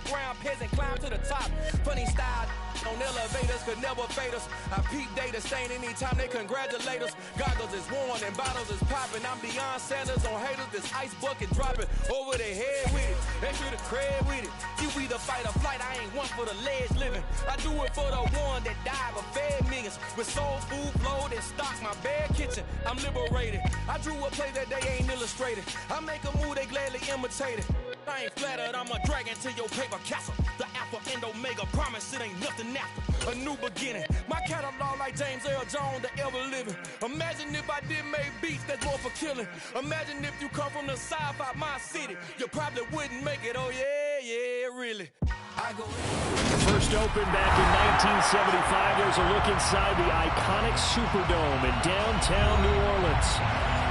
underground peasant climb to the top. Funny style on elevators could never fade us. I peep data stain anytime they congratulate us. Goggles is worn and bottles is popping. I'm beyond Sanders on haters. This ice bucket dropping over their head with it. Extra the cred with it. You either fight or flight. I ain't one for the ledge living. I do it for the one that died but fed millions. With soul food flowed and stock my bare kitchen. I'm liberated. I drew a play that they ain't illustrated. I make a move they gladly imitate it. I ain't flattered, I'm a dragon to your paper castle. The Alpha and Omega, promise it ain't nothing after. A new beginning. My catalog like James Earl Jones, the ever living. Imagine if I did make beats that's more for killing. Imagine if you come from the sci-fi my city. You probably wouldn't make it, oh yeah, really. First opened back in 1975. There's a look inside the iconic Superdome in downtown New Orleans.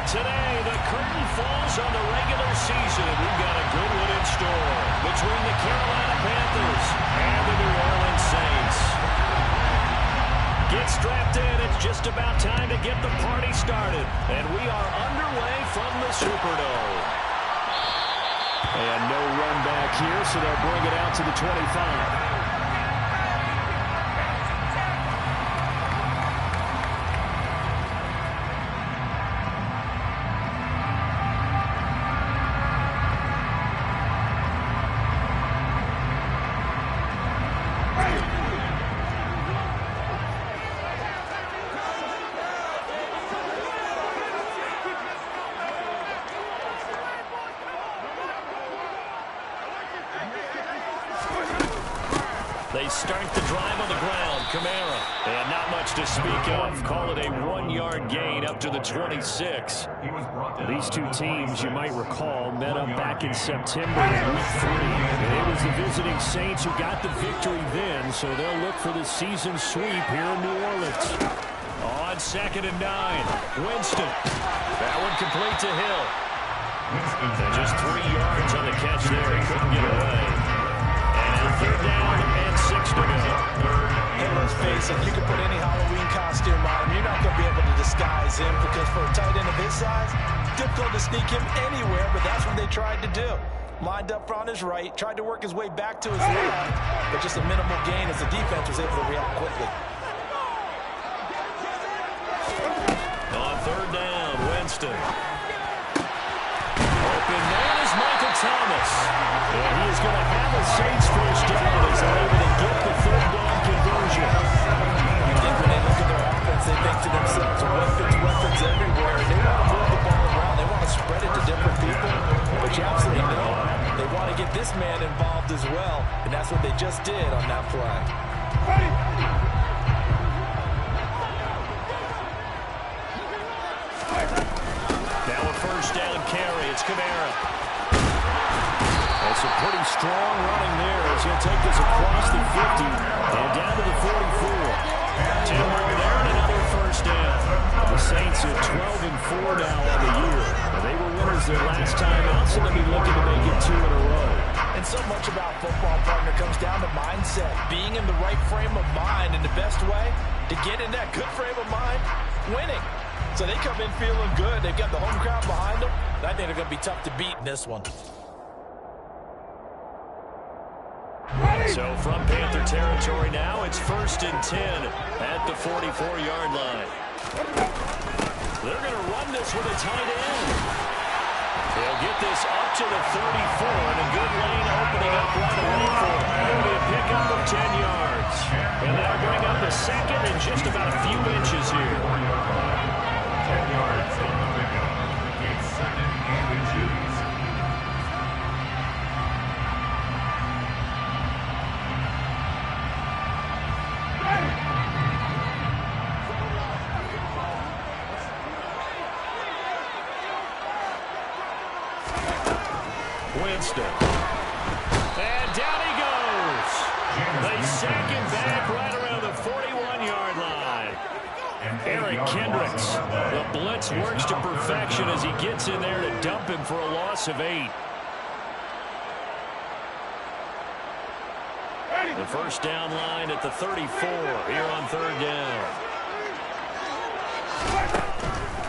Today, the curtain falls on the regular season. We've got a good one in store between the Carolina Panthers and the New Orleans Saints. Get strapped in. It's just about time to get the party started. And we are underway from the Superdome. And no run back here, so they'll bring it out to the 25. They start the drive on the ground. Kamara. And not much to speak of. Call it a 1-yard gain up to the 26. These two teams, you might recall, met up back in September in Week 3. And it was the visiting Saints who got the victory then, so they'll look for the season sweep here in New Orleans. On 2nd and 9. Winston. That one complete to Hill. And just 3 yards on the catch there. He couldn't get away. And 3rd down and 6 to go. And let's face it, you can put any Halloween costume on him. You're not going to be able to disguise him because for a tight end of his size, difficult to sneak him anywhere, but that's what they tried to do. Lined up on his right, tried to work his way back to his left, but just a minimal gain as the defense was able to react quickly. On 3rd down, Winston. Open man is Michael Thomas. And he is going to have a Saints first down as they're able to get the 3rd down conversion. I think when they look at their offense, they think to themselves, weapons everywhere. They want to move the ball around. They want to spread it to different people. But you absolutely know they want to get this man involved as well. And that's what they just did on that play. Now a 1st down carry. It's Kamara. That's a pretty strong running there as he'll take this across the 50 and down to the 44. 10 more there and another 1st down. The Saints are 12-4 now on the year. They were winners their last time out, so they'll be looking to make it 2 in a row. And so much about football, partner, comes down to mindset. Being in the right frame of mind, and the best way to get in that good frame of mind, winning. So they come in feeling good. They've got the home crowd behind them. I think they're going to be tough to beat in this one. So from Panther territory now, it's 1st and 10 at the 44-yard line. They're going to run this with a tight end. They'll get this up to the 34, and a good lane opening up right away for them. It'll be a pickup of 10 yards. And that'll bring up the 2nd and just about a few inches here. 10 yards on the pickup. It's 2nd and inches. Winston. And down he goes. They sack him back right around the 41-yard line. Eric Kendricks. The blitz works to perfection as he gets in there to dump him for a loss of 8. The 1st down line at the 34 here on 3rd down.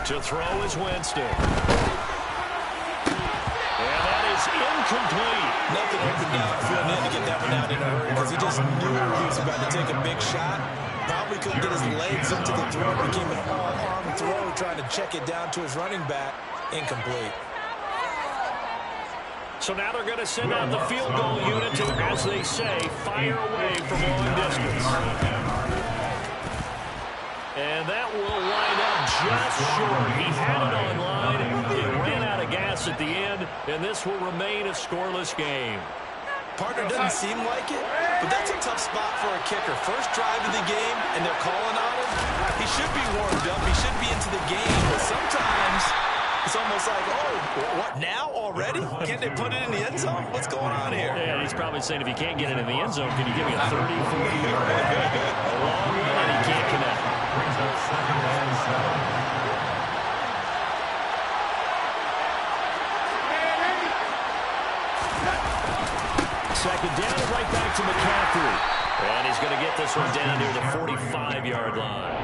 To throw is Winston. And that is incomplete. Nothing open down field to get that coming out in a hurry because he just knew he was about to take a big shot. Probably couldn't get his legs into the throw. Became an all-arm throw, trying to check it down to his running back. Incomplete. So now they're going to send out the field goal unit to, as they say, fire away from long distance. And that will line up just short. He had it on line. It ran out of gas at the end, and this will remain a scoreless game. Partner doesn't seem like it, but that's a tough spot for a kicker. First drive of the game, and they're calling on him. He should be warmed up. He should be into the game, but sometimes it's almost like, oh, what, now already? Can't they put it in the end zone? What's going on here? Yeah, he's probably saying, if you can't get it in the end zone, can you give me a 30, 40 yard? A long run, and he can't connect. Brings up second and 7. Second down, right back to McCaffrey. And he's going to get this one down near the 45-yard line.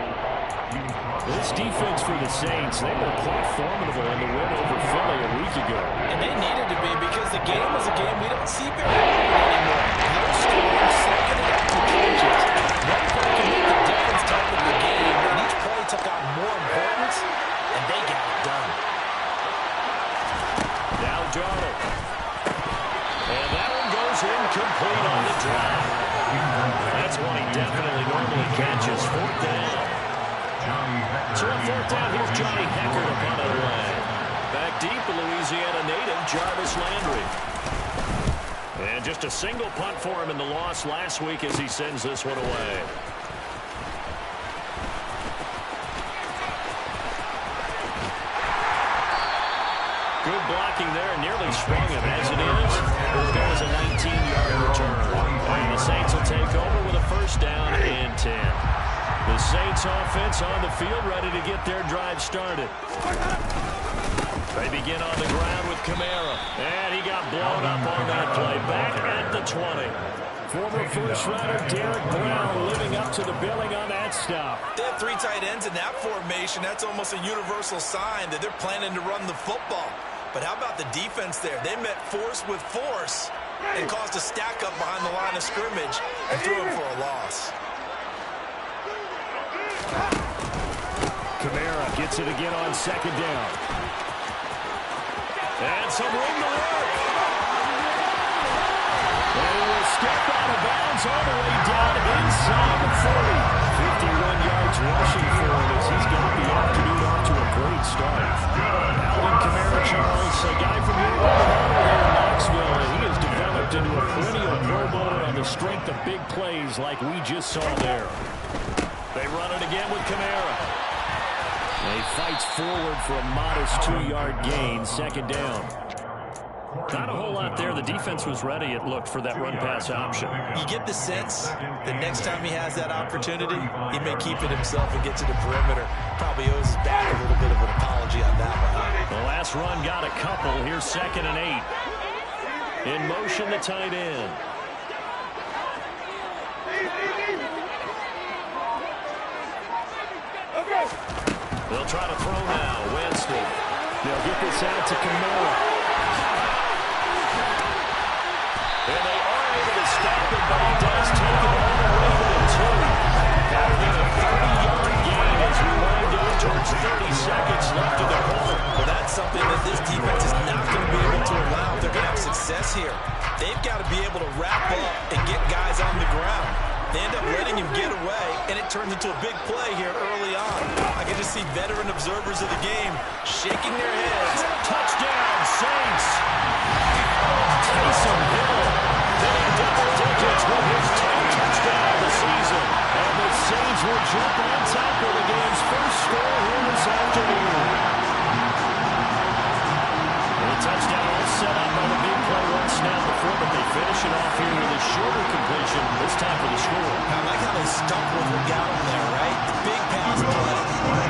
This defense for the Saints, they were quite formidable in the win over Philly a week ago. And they needed to be, because the game was a game we don't see very often anymore. No score, second and out to coaches. One play can make the difference type of the game, and each play took on more importance, and they got it done. Now Darnold. And that one goes incomplete on the drive. That's one he definitely normally catches. Fourth down. So on fourth down, here's Johnny Hekker to punt it away. Back deep, the Louisiana native, Jarvis Landry. And just a single punt for him in the loss last week as he sends this one away. Good blocking there, nearly sprung him. As it is, there was a 19-yard return. And the Saints will take over with a first down and 10. The Saints offense on the field, ready to get their drive started. They begin on the ground with Kamara. And he got blown up on that play. Back at the 20. Former first-rounder Derek Brown living up to the billing on that stop. They have three tight ends in that formation. That's almost a universal sign that they're planning to run the football. But how about the defense there? They met force with force and caused a stack up behind the line of scrimmage and threw him for a loss. Kamara gets it again on second down. And some room to work. And he will step out of bounds all the way down inside the 40. 51 yards rushing for him as he's got the afternoon off to a great start. Alvin Kamara, Charles, a guy from your here in Knoxville, and he has developed into a perennial Pro Bowler on the strength of big plays like we just saw there. They run it again with Kamara. And he fights forward for a modest 2-yard gain, second down. Not a whole lot there. The defense was ready, it looked, for that run-pass option. You get the sense that next time he has that opportunity, he may keep it himself and get to the perimeter. Probably owes his back a little bit of an apology on that one. The last run got a couple. Here's second and 8. In motion, the tight end. They'll try to throw now. Winston. They'll get this out to Kamara. And they are able to stop it, but he does take it all the way to the 2. Better than a 30-yard gain as we wind down towards 30 seconds left in the quarter. Well, that's something that this defense is not going to be able to allow if they're going to have success here. They've got to be able to wrap up and get guys on the ground. They end up letting him get away, and it turns into a big play here early on. I can just see veteran observers of the game shaking their heads. Touchdown, Saints! Taysom Hill hitting double digits with his 10th touchdown of the season. And the Saints will jump on top of the game's first score here this afternoon. The touchdown all set up on the big play one snap before, but they finish it off here with a shorter completion, this time for the score. I like how they stuck with what got them there, right? The big pass play,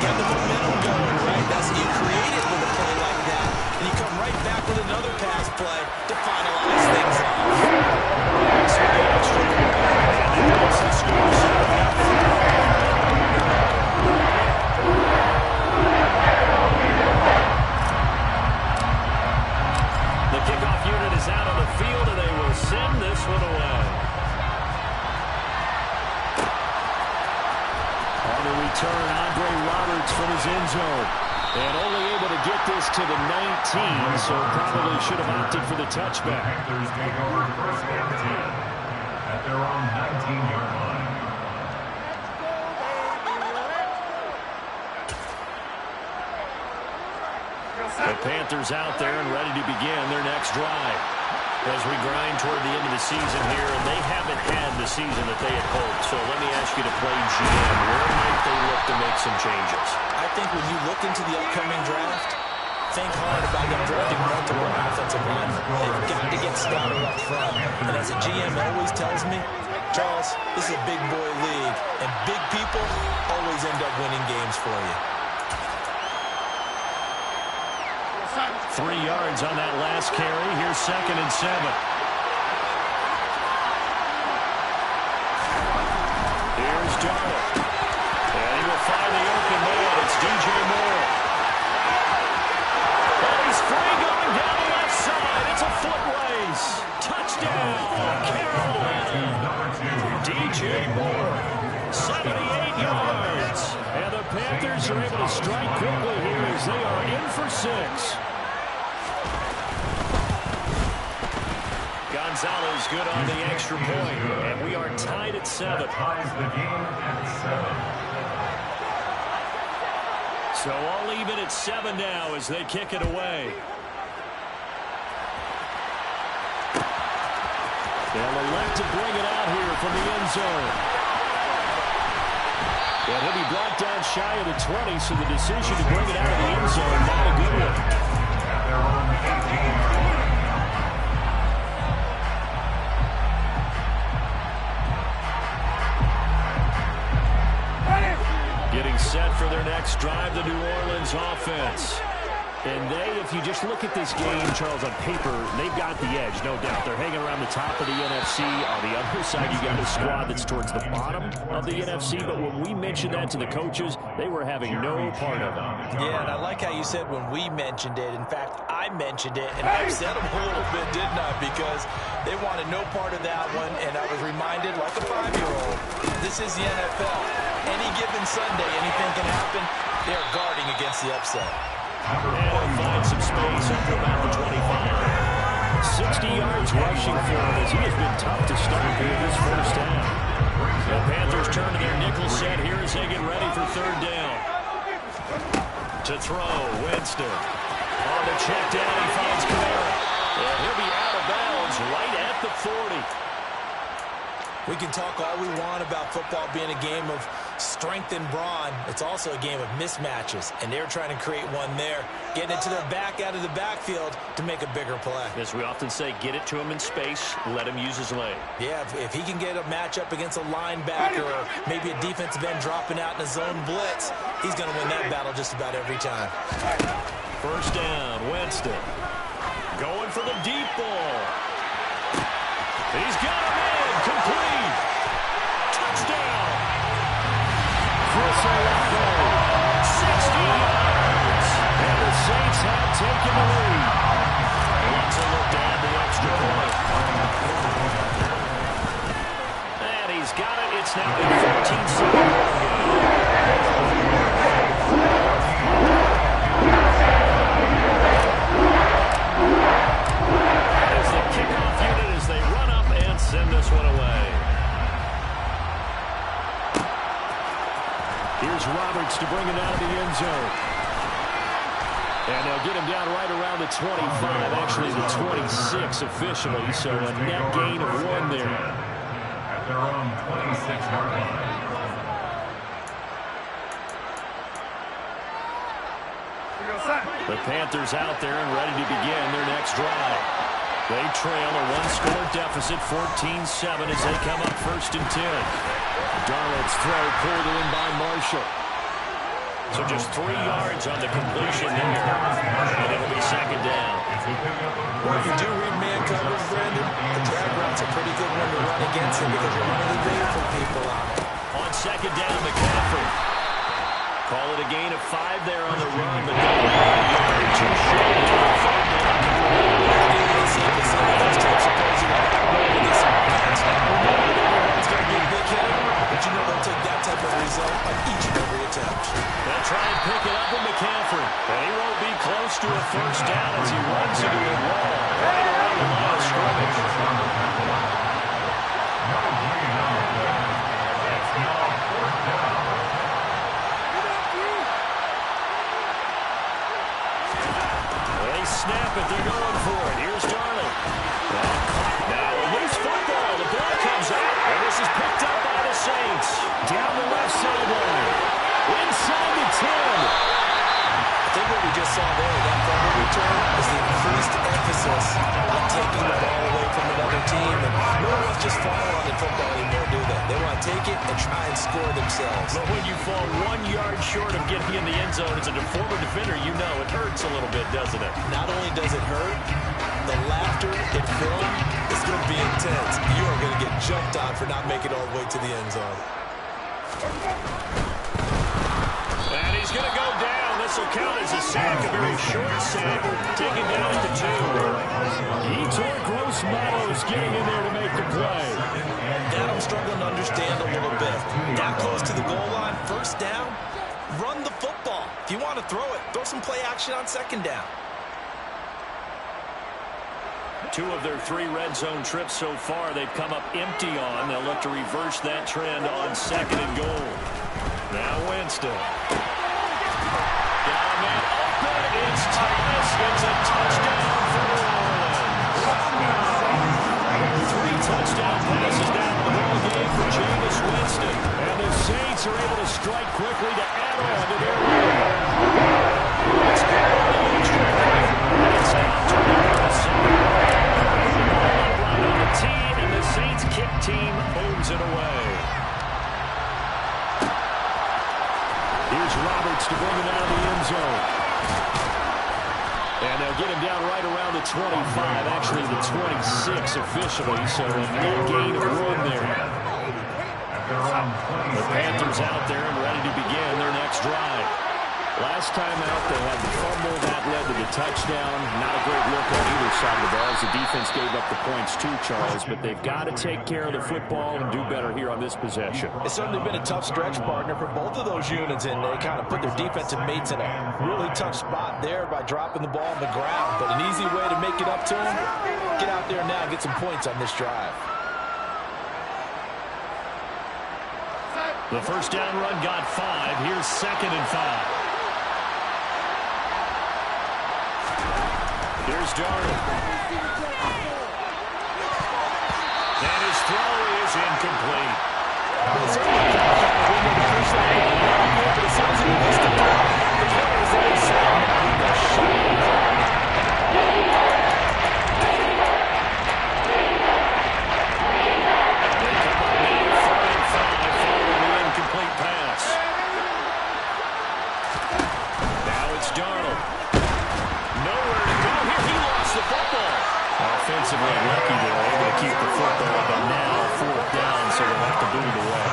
get the momentum going, right? That's you create it with a play like that, and you come right back with another pass play to finalize things return, Andre Roberts from his end zone. And only able to get this to the 19, so probably should have opted for the touchback. Panthers take over first and 10 at their own 19-yard line. The Panthers out there and ready to begin their next drive. As we grind toward the end of the season here, and they haven't had the season that they had hoped. So let me ask you to play GM. Where might they look to make some changes? I think when you look into the upcoming draft, think hard about them drafting multiple offensive linemen. They've got to get stouter up front. And as a GM always tells me, Charles, this is a big boy league, and big people always end up winning games for you. 3 yards on that last carry. Here's 2nd and 7. Here's Darnold. And he will find the open man. It's DJ Moore. And he's free going down the left side. It's a foot race. Touchdown, Carolina. DJ Moore. 78 yards. And the Panthers are able to strike quickly here as they are in for 6. Gonzalez good on the extra point, and we are tied at 7. Ties the game at 7. So all even at 7 now as they kick it away. They'll elect to bring it out here from the end zone. And he'll be brought down shy of the 20, so the decision to bring it out of the end zone, not a good one. At their own 18-yard line. Getting set for their next drive, the New Orleans offense. And they, if you just look at this game, Charles, on paper, they've got the edge, no doubt. They're hanging around the top of the NFC. On the other side, you got a squad that's towards the bottom of the NFC. But when we mentioned that to the coaches, they were having no part of it. Yeah, and I like how you said when we mentioned it. In fact, I mentioned it, and I upset them a little bit, didn't I? Because they wanted no part of that one, and I was reminded, like a 5-year-old, this is the NFL. Any given Sunday, anything can happen. They're guarding against the upset. And he'll find some space up to about the 25. 60 yards rushing for him as he has been tough to stop here this first half. The Panthers turn to their nickel set here as they get ready for 3rd down. To throw, Winston. On the check down, he finds Kamara. And he'll be out of bounds right at the 40. We can talk all we want about football being a game of strength and brawn. It's also a game of mismatches, and they're trying to create one there, getting it to their back out of the backfield to make a bigger play. As we often say, get it to him in space, let him use his leg. Yeah, if he can get a matchup against a linebacker or maybe a defensive end dropping out in a zone blitz, he's going to win that battle just about every time. 1st down, Winston. Going for the deep ball. He's got him in. Complete. Touchdown. Chris Olave. 60 yards. And the Saints have taken the lead. Wants to look to add the extra point. And he's got it. It's now been 14 seconds. As the kickoff unit as they run up and send this one away. Here's Roberts to bring it out of the end zone. And they'll get him down right around the 25, actually the 26 officially, so a net gain of 1 there. At their own 26-yard line. The Panthers out there and ready to begin their next drive. They trail a 1-score deficit, 14-7 as they come up 1st and 10. Darnold's throw pulled in by Marshall. So just 3 yards on the completion there. And it'll be 2nd down. When you do read man coverage, Brandon, the drag route's a pretty good one to run against him because you're running the bait for people on it. On 2nd down, McCaffrey. Call it a gain of 5 there on the run, but not too But you know they'll take that type of result on each and every attempt. to take it and try and score themselves. But when you fall 1 yard short of getting in the end zone as a former defender, you know it hurts a little bit, doesn't it? Not only does it hurt, the laughter and film is going to be intense. You are going to get jumped on for not making it all the way to the end zone. And he's going to go down. This will count as a sack, a very short sack, taken down at the 2. He tore Gross Matos getting in there to make the play. That I'm struggling to understand a little bit. Down close to the goal line, first down, run the football. If you want to throw it, throw some play action on second down. 2 of their 3 red zone trips so far, they've come up empty on. They'll look to reverse that trend on second and goal. Now Winston. Down man open. It's Thomas. It's a touchdown for New Orleans. 3 touchdown passes down the ball game for Jameis Winston. And the Saints are able to strike quickly to add on to their lead. It's good on the extra point. It's now 20-7. And the Saints kick team moves it away. Here's Roberts to bring it out of the end zone. And they'll get him down right around the 25, actually the 26 officially, so a no gain of 1 there. The Panthers out there and ready to begin their next drive. Last time out, they had the fumble that led to the touchdown. Not a great look on either side of the ball as the defense gave up the points too, Charles. But they've got to take care of the football and do better here on this possession. It's certainly been a tough stretch, partner, for both of those units, and they kind of put their defensive mates in a really tough spot there by dropping the ball on the ground. But an easy way to make it up to them, get out there now and get some points on this drive. The first down run got 5. Here's second and 5. Here's Darnold. And his throw is incomplete. They come up now 4 and 5 following the incomplete pass. Now it's Darnold. Nowhere to go here. He lost the football. Offensively lucky they're able to keep the football, but now 4th down, so they'll have to boot it away.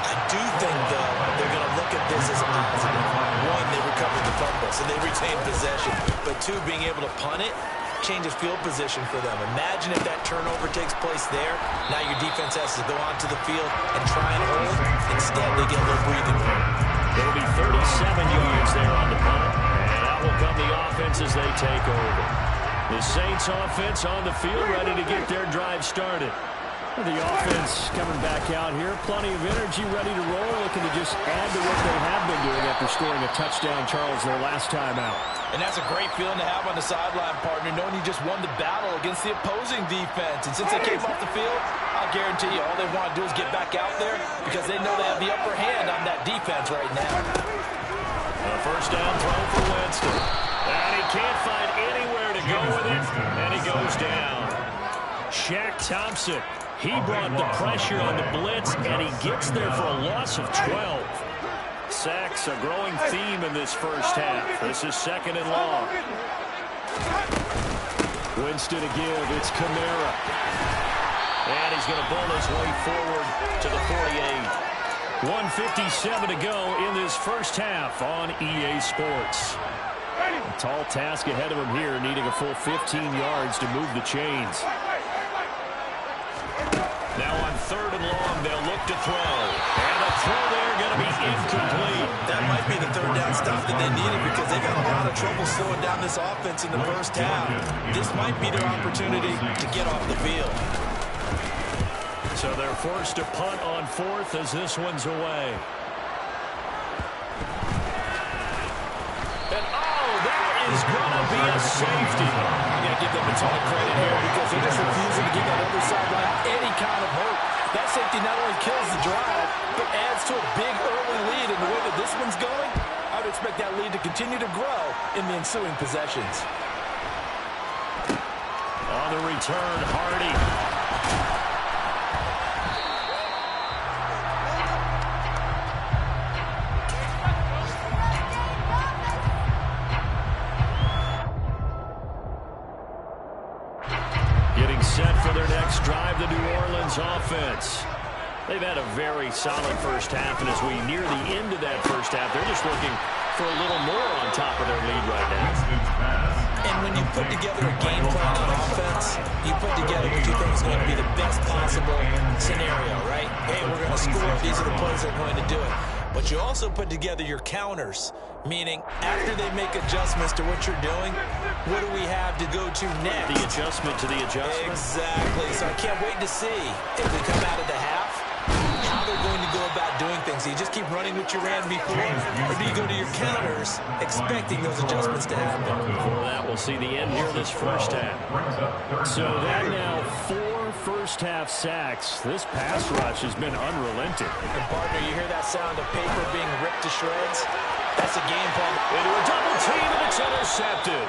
I do think, though, they're going to look at this as a positive. 1, they recovered the fumble, so they retained possession. But 2, being able to punt it changes field position for them. Imagine if that turnover takes place there. Now your defense has to go onto the field and try and hold. Instead, they get a little breathing room. It'll be 37 yards there on the punt. And out will come the offense as they take over. The Saints offense on the field, ready to get their drive started. The offense coming back out here. Plenty of energy, ready to roll, looking to just add to what they have been doing after scoring a touchdown, Charles, their last time out. And that's a great feeling to have on the sideline, partner, knowing you just won the battle against the opposing defense. And since they came off the field, I'll guarantee you all they want to do is get back out there because they know they have the upper hand on that defense right now. A first down throw for Winston. And he can't find anywhere to go with it, and he goes down. Shaq Thompson. He brought the pressure on the blitz, and he gets there for a loss of 12. Sacks, a growing theme in this first half. This is second and long. Winston to give. It's Kamara. And he's going to bull his way forward to the 48. 1:57 to go in this first half on EA Sports. A tall task ahead of him here, needing a full 15 yards to move the chains. Now on 3rd and long, they'll look to throw. And the throw there going to be incomplete. That might be the 3rd down stop that they needed because they've had a lot of trouble slowing down this offense in the first half. This might be their opportunity to get off the field. So they're forced to punt on 4th as this one's away. And that is going to be a safety. I'm going to give them a ton of credit here because they're just refusing to give that other sideline any kind of hope. That safety not only kills the drive, but adds to a big early lead. And the way that this one's going, I would expect that lead to continue to grow in the ensuing possessions. On the return, Hardy. offense. They've had a very solid first half, and as we near the end of that first half, they're just looking for a little more on top of their lead right now. And when you put together a game plan on offense, you put together what you think is going to be the best possible scenario, right? Hey, we're going to score. These are the plays that are going to do it. But you also put together your counters, meaning after they make adjustments to what you're doing, what do we have to go to next? The adjustment to the adjustment. Exactly. So I can't wait to see if we come out of the half, how they're going to go about doing things. Do you just keep running what you ran before, or do you go to your counters expecting those adjustments to happen? Before that, we'll see the end here of this first half. So that now 4 first-half sacks. This pass rush has been unrelenting. And partner, you hear that sound of paper being ripped to shreds? That's a game plan. Into a double team, and it's intercepted.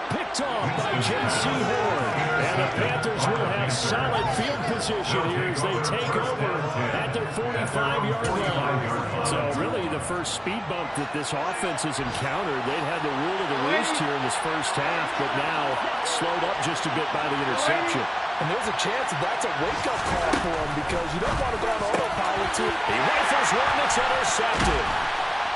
Picked off by J.C. Horn. And the Panthers will have solid field position here as they take over at their 45-yard line. So really the first speed bump that this offense has encountered. They'd had the rule of the roost here in this first half, but now slowed up just a bit by the interception. And there's a chance that that's a wake-up call for him because you don't want to go on autopilot too. He rifles one that's intercepted.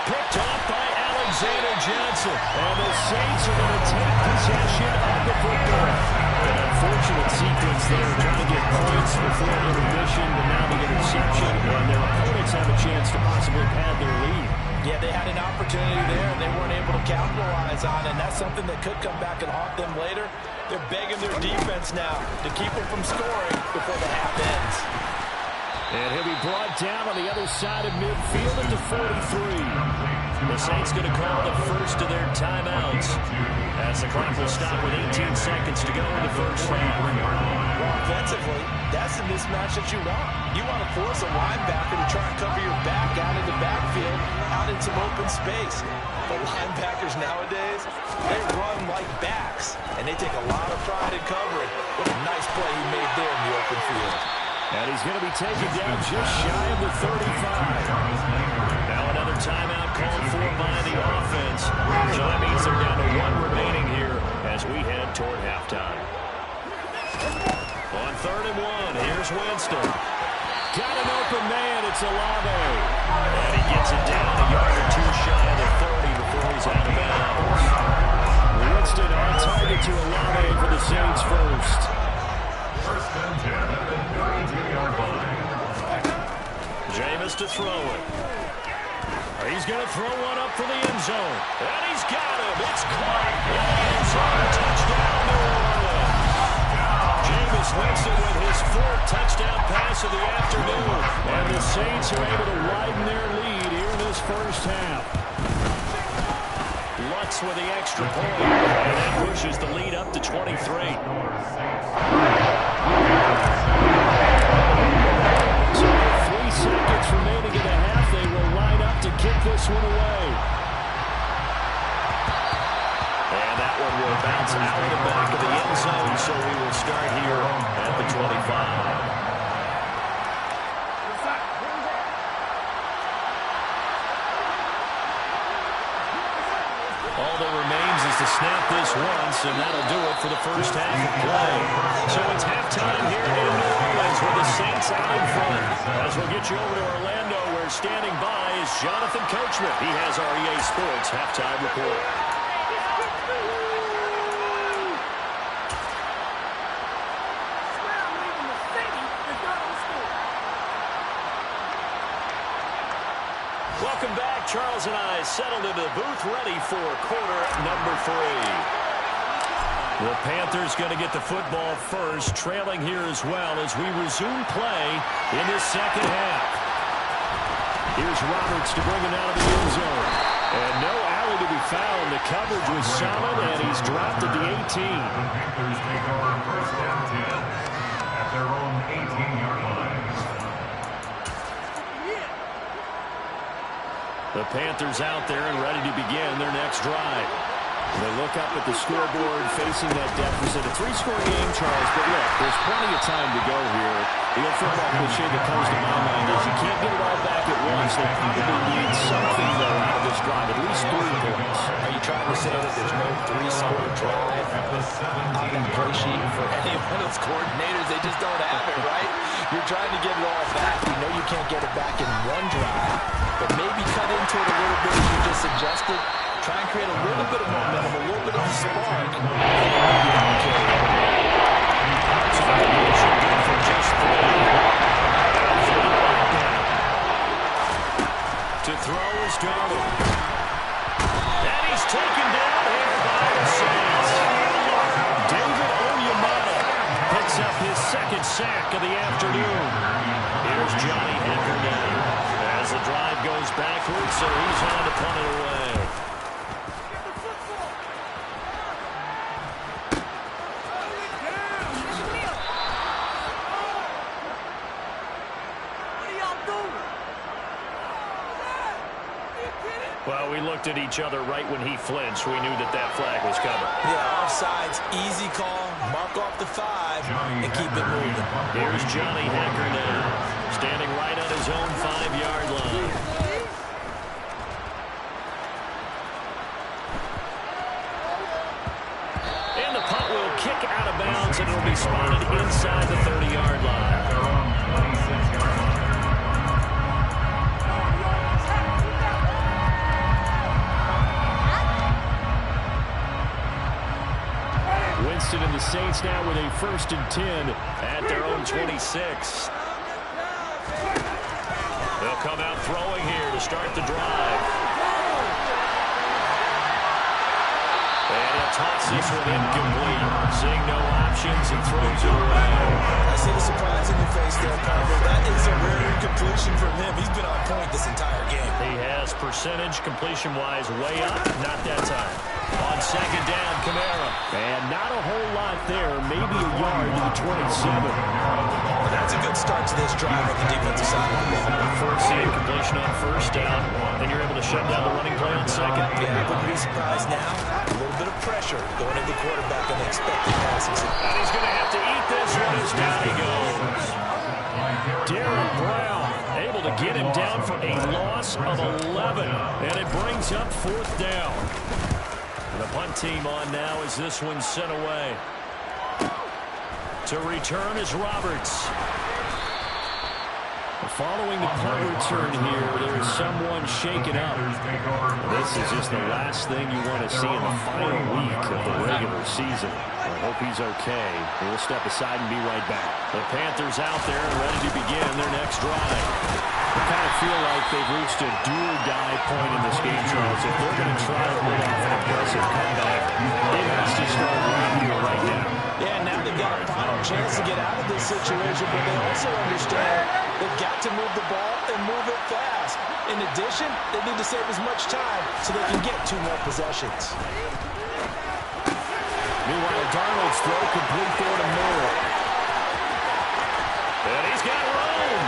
Picked off by Alexander Johnson. And the Saints are going to take possession of the football. An unfortunate sequence there, trying to get points before intermission, but now the interception, and their opponents have a chance to possibly pad their lead. Yeah, they had an opportunity there, and they weren't able to capitalize on it, and that's something that could come back and haunt them later. They're begging their defense now to keep them from scoring before the half ends. And he'll be brought down on the other side of midfield at the 43. The Saints going to call the first of their timeouts as the clock will stop with 18 seconds to go in the first half. Well, offensively, that's the mismatch that you want. You want to force a linebacker to try and cover your back out in the backfield, out in some open space. But linebackers nowadays, they run like backs, and they take a lot of pride in covering. What a nice play he made there in the open field. And he's going to be taken down just shy of the 35. Now another timeout called for by the offense. So that means they're down to 1 remaining here as we head toward halftime. On 3rd and 1, here's Winston. Got an open man, it's Olave. And he gets it down a yard or 2 shy of the 30 before he's out of bounds. Winston on target to Olave for the Saints first. First and 10 at the 32-yard line. Jameis to throw it. He's going to throw one up for the end zone. And he's got him. It's caught. End zone touchdown, New Orleans. Jameis Winston with his 4th touchdown pass of the afternoon. And the Saints are able to widen their lead here in this first half. Lutz with the extra point. And that pushes the lead up to 23. So with 3 seconds remaining in the half, they will line up to kick this one away. And that one will bounce out of the back of the end zone, so we will start here at the 25. All that remains is to snap this once, and that'll do it for the first half of play. So it's halftime here in New Orleans with the Saints out in front. As we'll get you over to Orlando, where standing by is Jonathan Coachman. He has our EA Sports halftime report. Welcome back. Charles and I settled into the booth, ready for quarter number 3. The Panthers going to get the football first, trailing here as well as we resume play in the second half. Here's Roberts to bring it out of the end zone. And no alley to be found. The coverage was solid, and he's dropped at the 18. The Panthers take over first and 10 at their own 18-yard line. The Panthers out there and ready to begin their next drive. They look up at the scoreboard facing that deficit. A 3-score game, Charles, but look, there's plenty of time to go here. The old football cliche that comes to my mind is you can't get it all back at once. They probably need something, though, out of this drive, at least 3 points. Are you trying to say that there's no 3-score drive on that play sheet for any of those coordinators? They just don't have it, right? You're trying to get it all back. You know you can't get it back in one drive, but maybe cut into it a little bit as you just suggested. Try and create a little bit of momentum, a little bit of a spark. To throw is Darnold. And he's taken down here by the Saints. David Onyemata picks up his 2nd sack of the afternoon. Here's Johnny Hekker now. As the drive goes backwards, so he's on to punt it away. Well, we looked at each other right when he flinched. We knew that that flag was coming. Yeah, offsides, easy call, mark off the 5, and keep it moving. Here's Johnny Hekker now, standing right on his own 5-yard line. And the punt will kick out of bounds, and it'll be spotted inside the 30-yard line. Winston and the Saints now with a 1st and 10 at their own 26. They'll come out throwing here to start the drive. And he'll toss this one incomplete. Seeing no options and throws it away. I see the surprise in your face there, Carver. That is a rare incompletion from him. He's been on point this entire game. He has percentage completion-wise way up. Not that time. On 2nd down, Kamara. And not a whole lot there. Maybe a yard to the 27. Well, that's a good start to this drive on the defensive side of the ball. First completion on 1st down. Then you're able to shut down the running play on 2nd. Yeah, I wouldn't be surprised now. A little bit of pressure going into the quarterback on the expected passes. And he's going to have to eat this one as down he goes. Darren Brown able to get him down for a loss of 11. And it brings up 4th down. The punt team on now as this one's sent away. To return is Roberts. Following the punt return here, there's someone shaken up. This is just the last thing you want to see in the final week of the regular season. I hope he's okay. We'll step aside and be right back. The Panthers out there and ready to begin their next drive. I kind of feel like they've reached a do-or-die point in this game, Charles. If they're going to try to pull off an aggressive comeback, it has to start right here, right now. Yeah, now they've got a final chance to get out of this situation, but they also understand they've got to move the ball and move it fast. In addition, they need to save as much time so they can get 2 more possessions. Meanwhile, Darnold's throw complete there to Moore. And he's got room.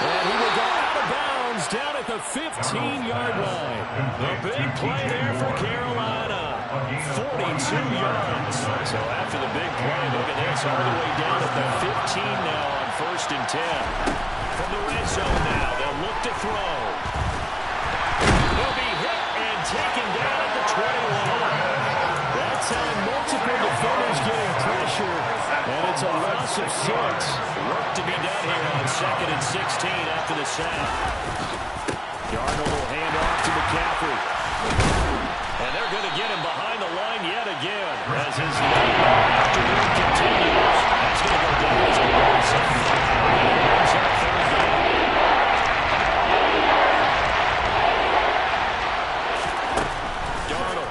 And he will go out of bounds down at the 15-yard line. A big play there for Carolina. 42 yards. So after the big play, look at this, all the way down at the 15 now on 1st and 10. From the red zone now, they'll look to throw. He'll be hit and taken down at the 21. That time, multiple defenders getting pressure, and it's a loss of 6. Work to be done here on 2nd and 16 after the sack. Darnold will hand off to McCaffrey. And they're going to get him behind the line yet again as his afternoon continues. That's going to go down as a loss of 5. Darnold.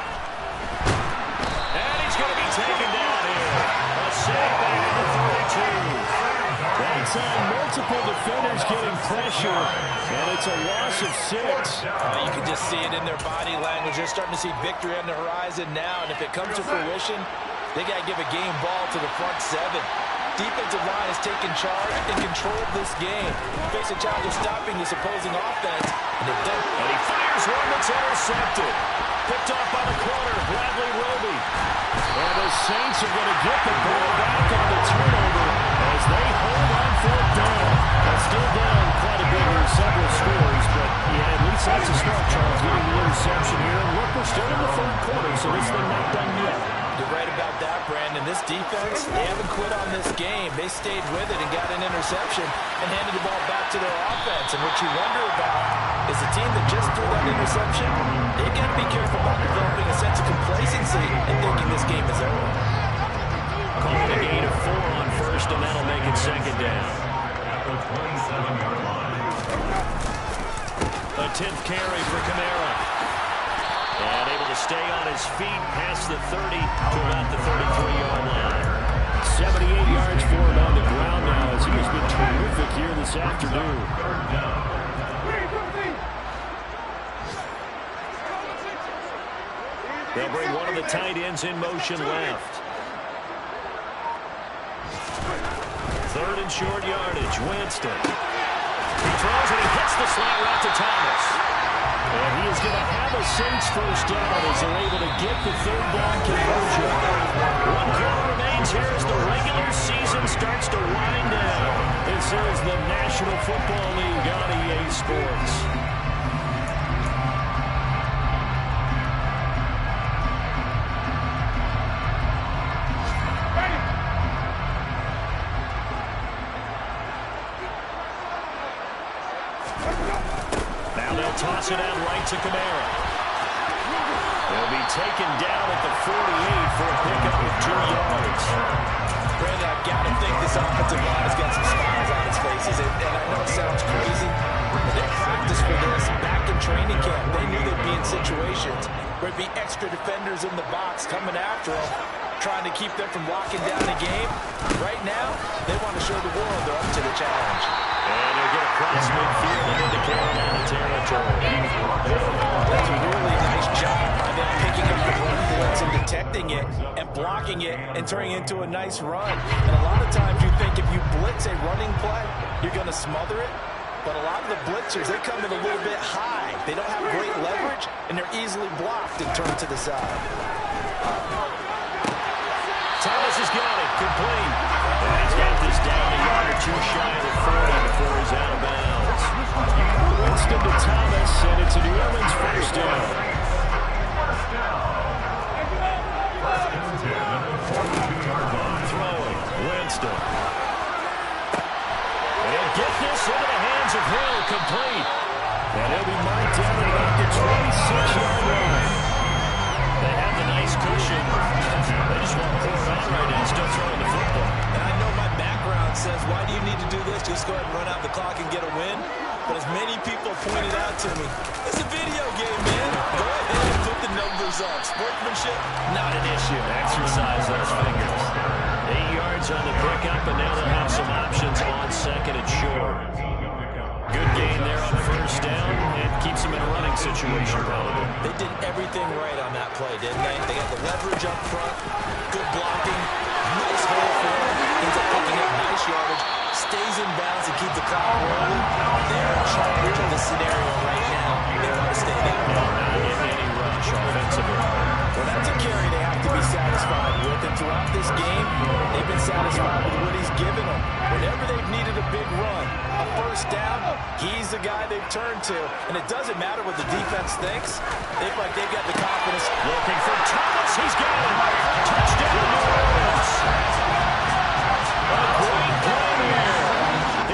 And he's going to be taken down here. A sack back at the 32. That time, multiple defenders getting pressure, and it's a loss of 6. You can just see it in their body language. They're starting to see victory on the horizon now, and if it comes to fruition, they got to give a game ball to the front 7. Defensive line has taken charge and control of this game. Face a challenge of stopping this opposing offense, and they've done it. And he fires one that's intercepted. picked off by the corner, Bradley Roby. And the Saints are going to get the ball back on the turnover as they hold on fourth down. They're still down quite a bit here, several scores, but yeah, at least that's a start, Charles, getting the interception here. And look, we're still in the third quarter, so this thing not done yet. You're right about that, Brandon. This defense, they haven't quit on this game. They stayed with it and got an interception and handed the ball back to their offense. And what you wonder about is the team that just threw that interception, they got to be careful about developing a sense of complacency and thinking this game is over. Calling a gain of 4 on first, and that'll make it second down. At the 27-yard line. A 10th carry for Kamara. And able to stay on his feet past the 30 to about the 33-yard line. 78 yards for him on the ground now as he has been terrific here this afternoon. Third down. They'll bring one of the tight ends in motion left. Third and short yardage, Winston. He throws and he hits the slant route to Thomas. And he is going to have a Saints first down as they're able to get the third down conversion. 1 quarter remains here as the regular season starts to wind down. This is the National Football League on EA Sports. Toss it out right to Kamara. He'll be taken down at the 48 for a pickup of 2 yards. Brandon, I've got to think this offensive line has got some smiles on its faces. And I know it sounds crazy, but they practiced for this back in training camp. They knew they'd be in situations where there'd be extra defenders in the box coming after them, trying to keep them from locking down the game. Right now, they want to show the world they're up to the challenge. And he'll get across midfield and into Carolina territory. That's a really nice job by them picking up the run blitz and detecting it and blocking it and turning it into a nice run. And a lot of times you think if you blitz a running play, you're going to smother it. But a lot of the blitzers, they come in a little bit high. They don't have great leverage, and they're easily blocked and turned to the side. Thomas has got it, complete. And he's got this down a yard or 2 shy of the 40 before he's out of bounds. Winston to Thomas, and it's a New Orleans first down. Throwing, Winston. And he'll get this into the hands of Hill, complete. And he'll be marked down at about the 26-yard line. They have the nice cushion. They just want to put it on right now, still throwing the football. And I know my background says, why do you need to do this? Just go ahead and run out the clock and get a win. But as many people pointed out to me, it's a video game, man. Go ahead and put the numbers up. Sportsmanship, not an issue. Exercise those fingers. 8 yards on the pickup, and now they'll have some options on second and short. Good gain there on first down, and keeps them in a running situation, probably. They did everything right on that play, didn't they? They got the leverage up front, good blocking, nice hole for him, ends up picking up nice yardage, stays in bounds to keep the clock rolling. They're in charge of the scenario right now. They want to stay there. Not getting any rush offensively. Well, that's a carry they have to be satisfied with, and throughout this game, they've been satisfied with what he's given them. Whenever they've needed a big run, a first down, he's the guy they've turned to. And it doesn't matter what the defense thinks. They feel like they've got the confidence. Looking for Thomas. He's got it. Touchdown, New Orleans. A great play here.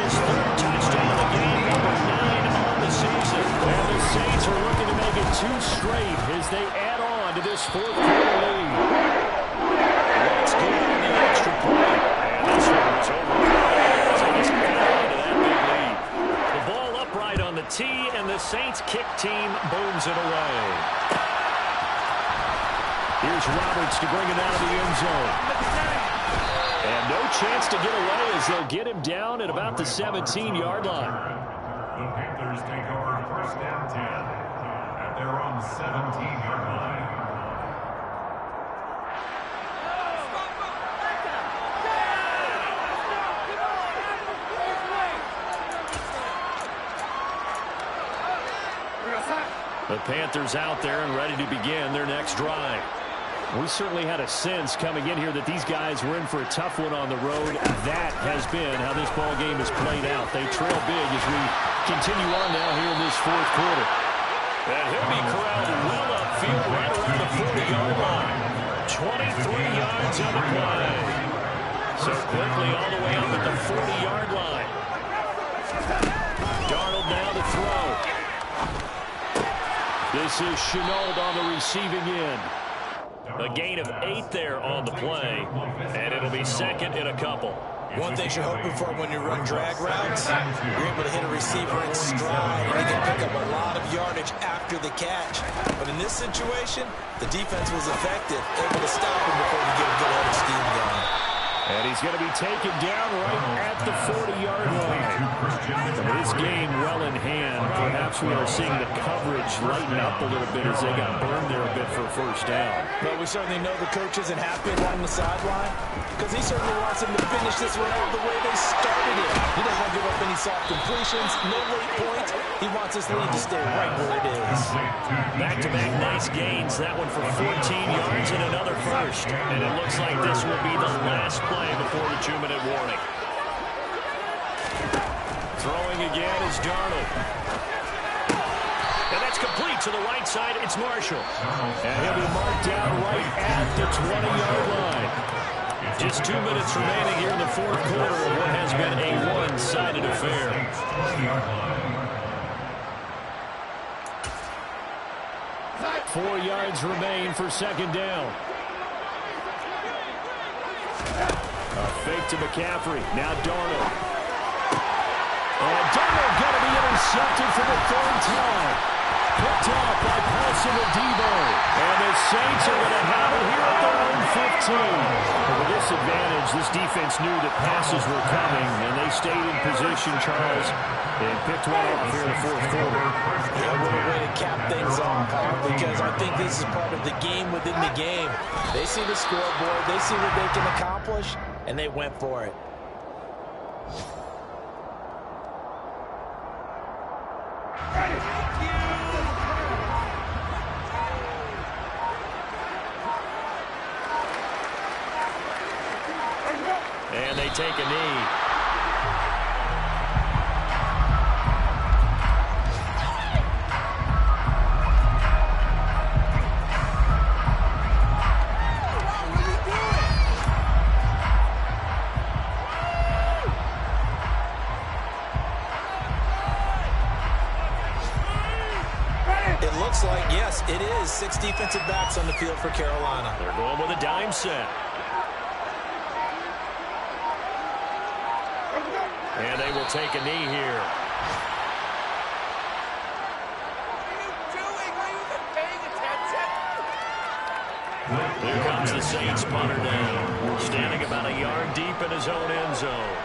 His 3rd touchdown of the game, number 9 on the season. And the Saints are looking to make it 2 straight as they add on to this 4th quarter lead. Let's go on the extra point. And this one was over. Saints got into that big lead. The ball upright on the tee, and the Saints kick team booms it away. Here's Roberts to bring it out of the end zone. And no chance to get away as they'll get him down at about the 17-yard line. The Panthers take over first down 10 at their own 17-yard line. The Panthers out there and ready to begin their next drive. We certainly had a sense coming in here that these guys were in for a tough one on the road. That has been how this ball game has played out. They trail big as we continue on now here in this fourth quarter. And he'll be corralled well upfield right around the 40-yard line. 23 yards on the play. So quickly all the way up at the 40-yard line. Darnold now to throw. This is Shenault on the receiving end. A gain of 8 there on the play, and it'll be second in a couple. One thing you're hoping for when you run drag routes, you're able to hit a receiver in stride, and you can pick up a lot of yardage after the catch. But in this situation, the defense was effective, able to stop him before you get a good head of steam going. And he's going to be taken down right at the 40-yard line. This game well in hand. Perhaps we are seeing the coverage lighten up a little bit as they got burned there a bit for a first down. But we certainly know the coach isn't happy along the sideline because he certainly wants them to finish this one out the way they started it. He doesn't want to give up any soft completions, no late points. He wants his lead to stay right where it is. Back-to-back nice gains. That one for 14 yards and another first. And it looks like this will be the last play before the 2-minute warning. Throwing again is Darnold. And that's complete to the right side. It's Marshall. And he'll be marked down right at the 20-yard line. Just 2 minutes remaining here in the fourth quarter of what has been a one-sided affair. 4 yards remain for second down. A fake to McCaffrey. Now Darnold. And Darnold going to be intercepted for the third time. Picked off by Paulson Adebo. And the Saints are going to have it here at their own 15. And with this advantage, this defense knew that passes were coming, and they stayed in position, Charles, and picked one off here in the fourth quarter. Yeah, what a way to cap things off, because I think this is part of the game within the game. They see the scoreboard, they see what they can accomplish, and they went for it. And they take a knee. It looks like, yes, it is 6 defensive backs on the field for Carolina. They're going with a dime set. And they will take a knee here. Here comes the Saints punter down. Standing about a yard deep in his own end zone.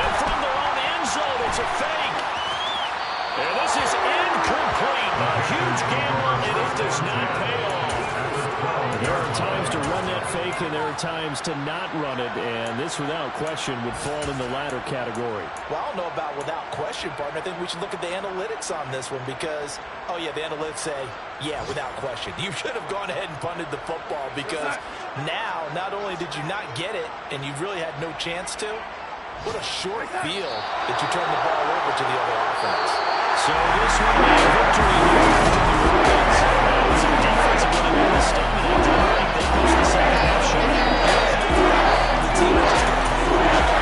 And from their own end zone, it's a fake. And this is incomplete. A huge gamble, and it does not pay off. There are times to run that fake, and there are times to not run it, and this, without question, would fall in the latter category. Well, I don't know about without question, partner. I think we should look at the analytics on this one because, oh, yeah, the analytics say, yeah, without question. You should have gone ahead and punted the football because now, not only did you not get it, and you really had no chance to, what a short field that you turned the ball over to the other offense. So this will be a victory here for the Ravens. It's a defensive one in the stomach. They push the second half shot. The team just got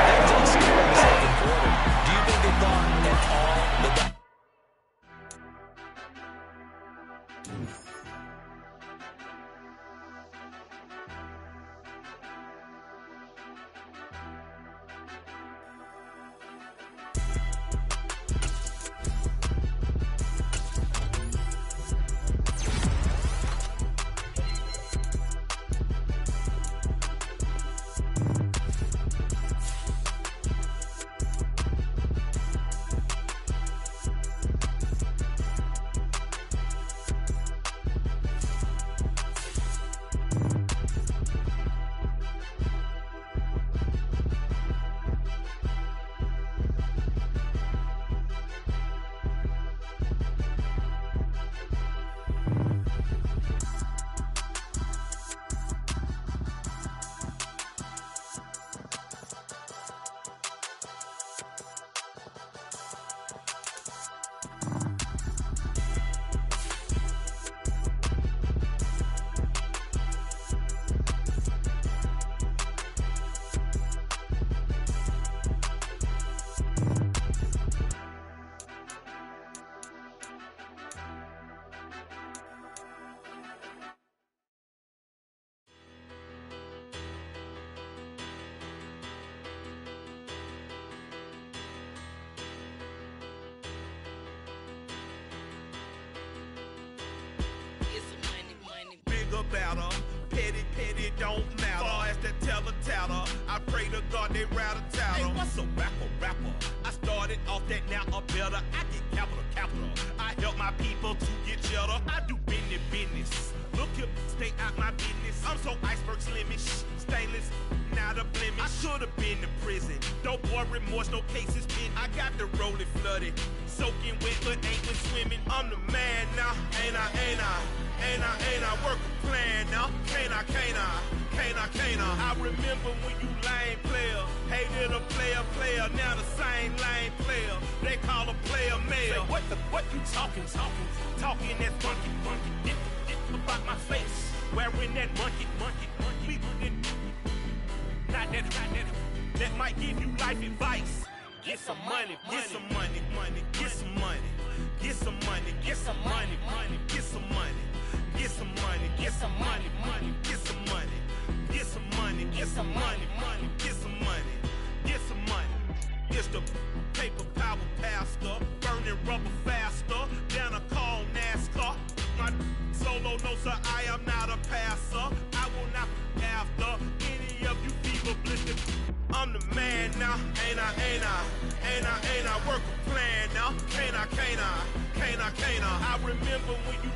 they did score in the second quarter. Do you think they thought at all that off that now or better. I get capital. I help my people to get cheddar. I do business. Look here, stay out my business. I'm so iceberg slimish, stainless, not a blemish. I should've been to prison. Don't boy remorse, no cases pinned. I got the rolling flooded, soaking wet, but ain't been swimming. I'm the man now, ain't I work a plan now. Can't I? I remember when you lame player, hated a player, now the same lame player. They call a player mayor. Say, what you talking that funky. Get about my face, wearing that monkey. We not that might give you life advice. Get some money. It's the paper power pastor, burning rubber faster than a call NASCAR. My solo, no sir, I am not a passer. I will not after any of you fever blistered. I'm the man now, ain't I? Work a plan now, can't I? I remember when you